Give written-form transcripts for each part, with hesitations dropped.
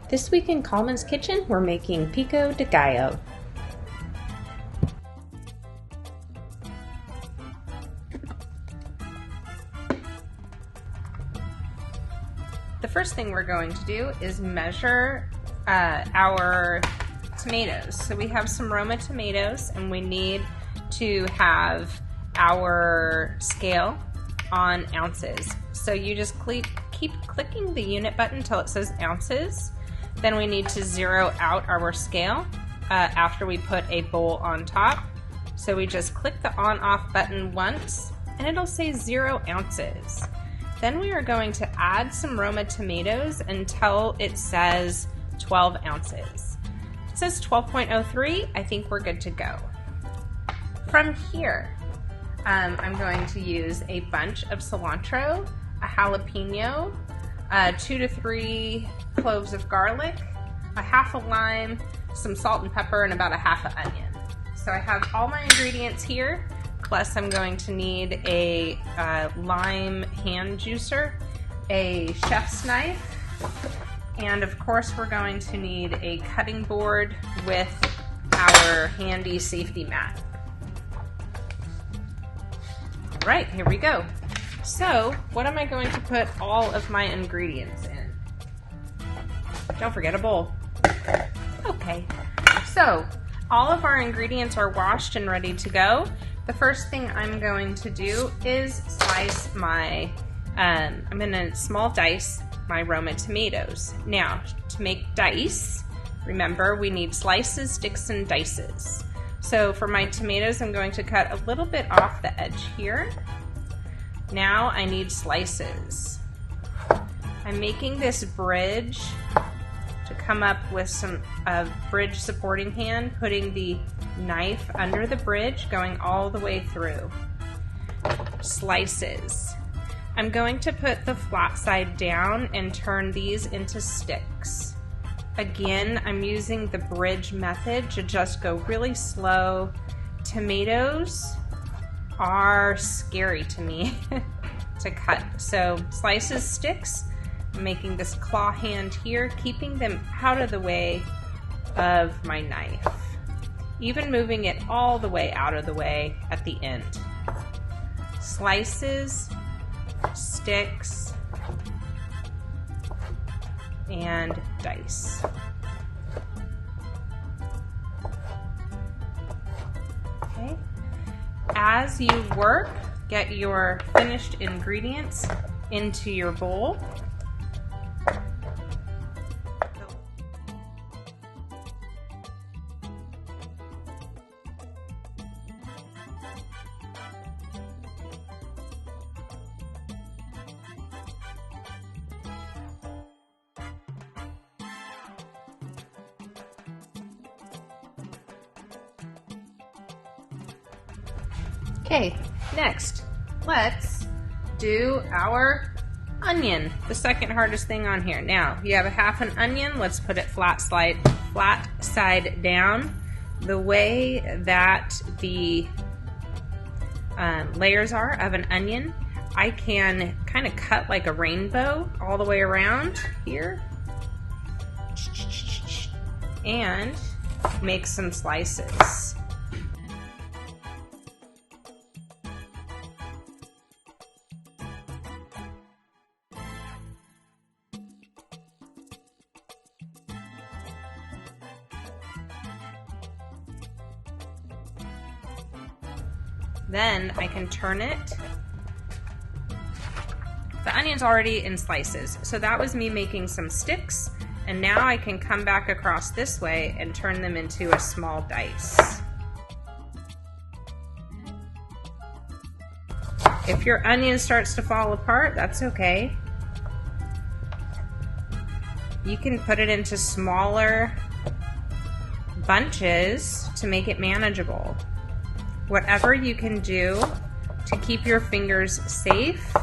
This week in Coleman's Kitchen, we're making Pico de Gallo. The first thing we're going to do is measure our tomatoes. So we have some Roma tomatoes and we need to have our scale on ounces. So you just keep clicking the unit button until it says ounces. Then we need to zero out our scale after we put a bowl on top. So we just click the on-off button once and it'll say 0 ounces. Then we are going to add some Roma tomatoes until it says 12 ounces. It says 12.03, I think we're good to go. From here, I'm going to use a bunch of cilantro, a jalapeno, 2 to 3 cloves of garlic, a half a lime, some salt and pepper, and about a half an onion. So I have all my ingredients here, plus I'm going to need a lime hand juicer, a chef's knife, and of course we're going to need a cutting board with our handy safety mat. All right, here we go. So, what am I going to put all of my ingredients in? Don't forget a bowl. Okay, so all of our ingredients are washed and ready to go. The first thing I'm going to do is slice my, I'm going to small dice my Roma tomatoes. Now, to make dice, remember we need slices, sticks, and dices. So for my tomatoes, I'm going to cut a little bit off the edge here. Now I need slices. I'm making this bridge to come up with some bridge supporting hand, putting the knife under the bridge, going all the way through. Slices. I'm going to put the flat side down and turn these into sticks. Again, I'm using the bridge method to just go really slow. Tomatoes are scary to me to cut. So slices, sticks, I'm making this claw hand here, keeping them out of the way of my knife. Even moving it all the way out of the way at the end. Slices, sticks, and dice. Okay. As you work, get your finished ingredients into your bowl. Okay, next, let's do our onion, the second hardest thing on here. Now, you have a half an onion, let's put it flat side down. The way that the layers are of an onion, I can kind of cut like a rainbow all the way around here and make some slices. Then I can turn it. The onion's already in slices, so that was me making some sticks, and now I can come back across this way and turn them into a small dice. If your onion starts to fall apart, that's okay. You can put it into smaller bunches to make it manageable. Whatever you can do to keep your fingers safe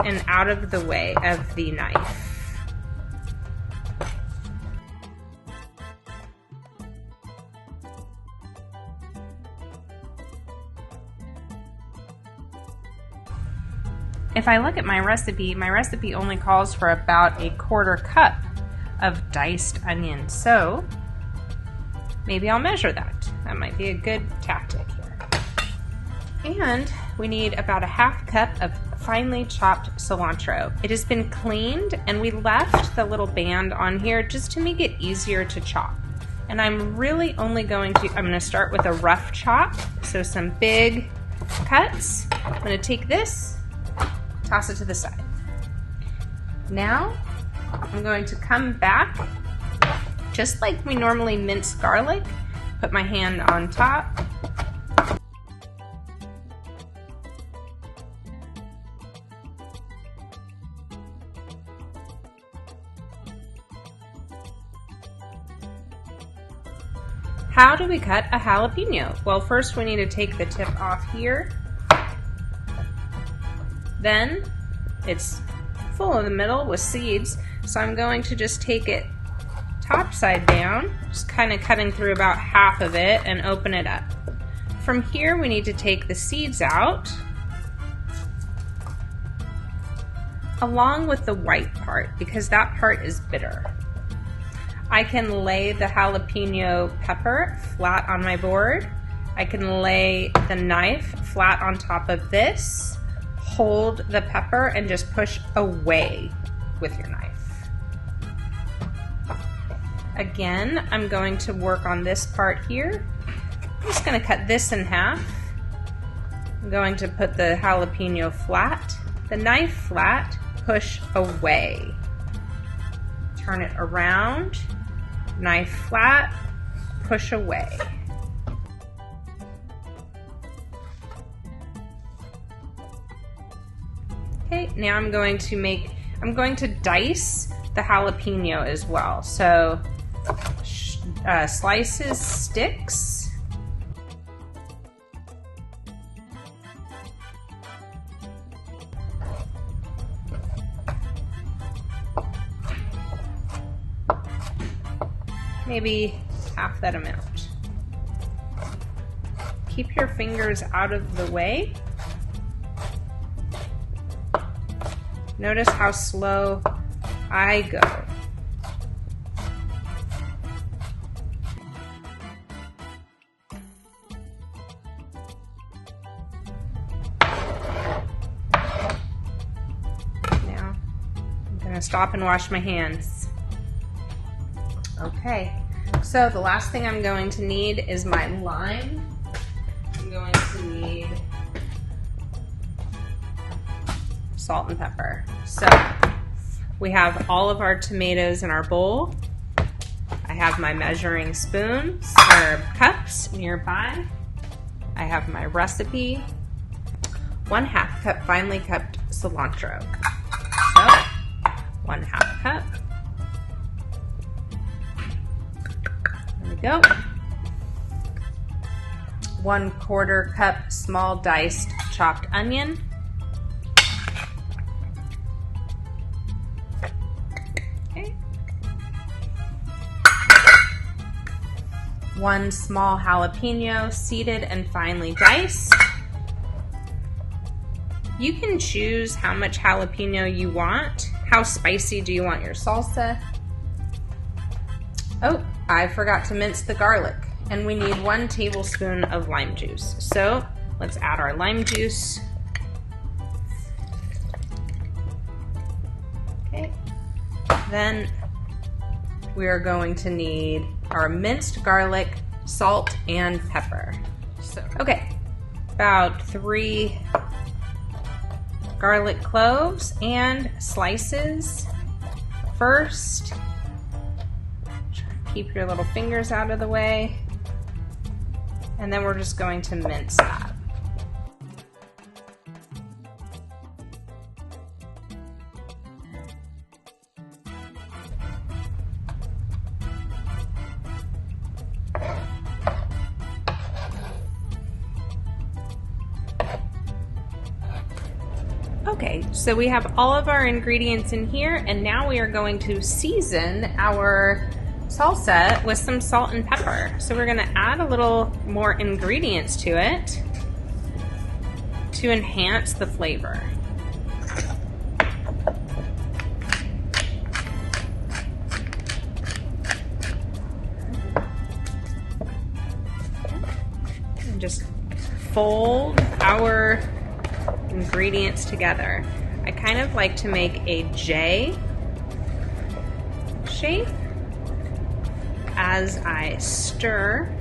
and out of the way of the knife. If I look at my recipe only calls for about a 1/4 cup of diced onion. So maybe I'll measure that. That might be a good tactic here. And we need about a half cup of finely chopped cilantro. It has been cleaned and we left the little band on here just to make it easier to chop. And I'm really only I'm going to start with a rough chop, so some big cuts. I'm going to take this, toss it to the side. Now I'm going to come back, just like we normally mince garlic, put my hand on top. How do we cut a jalapeno? Well, first we need to take the tip off here. Then it's full in the middle with seeds, so I'm going to just take it top side down, just kind of cutting through about half of it and open it up. From here we need to take the seeds out, along with the white part, because that part is bitter. I can lay the jalapeno pepper flat on my board. I can lay the knife flat on top of this, hold the pepper, and just push away with your knife. Again, I'm going to work on this part here. I'm just going to cut this in half. I'm going to put the jalapeno flat, the knife flat, push away. Turn it around. Knife flat, push away. Okay, now I'm going to dice the jalapeno as well. So slices, sticks. Maybe half that amount. Keep your fingers out of the way. Notice how slow I go. Now, I'm going to stop and wash my hands. Okay, so the last thing I'm going to need is my lime. I'm going to need salt and pepper. So we have all of our tomatoes in our bowl. I have my measuring spoons or cups nearby. I have my recipe. 1/2 cup finely chopped cilantro. So 1/2 cup. There we go. 1/4 cup small diced chopped onion. Okay. 1 small jalapeno, seeded and finely diced. You can choose how much jalapeno you want. How spicy do you want your salsa? Oh, I forgot to mince the garlic, and we need 1 tablespoon of lime juice. So let's add our lime juice. Okay. Then we are going to need our minced garlic, salt, and pepper. So, okay, about 3 garlic cloves and slices. First, keep your little fingers out of the way, and then we're just going to mince that. Okay, so we have all of our ingredients in here, and now we are going to season our salsa with some salt and pepper. So we're going to add a little more ingredients to it to enhance the flavor. just fold our ingredients together. I kind of like to make a J shape as I stir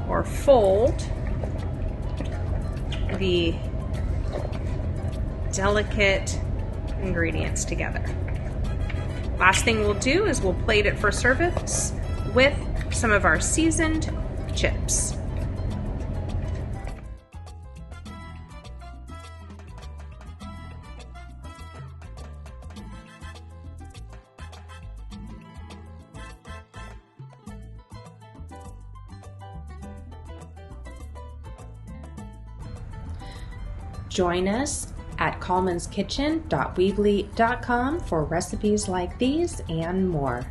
or fold the delicate ingredients together. Last thing we'll do is we'll plate it for service with some of our seasoned chips. Join us at callmanskitchen.weebly.com for recipes like these and more.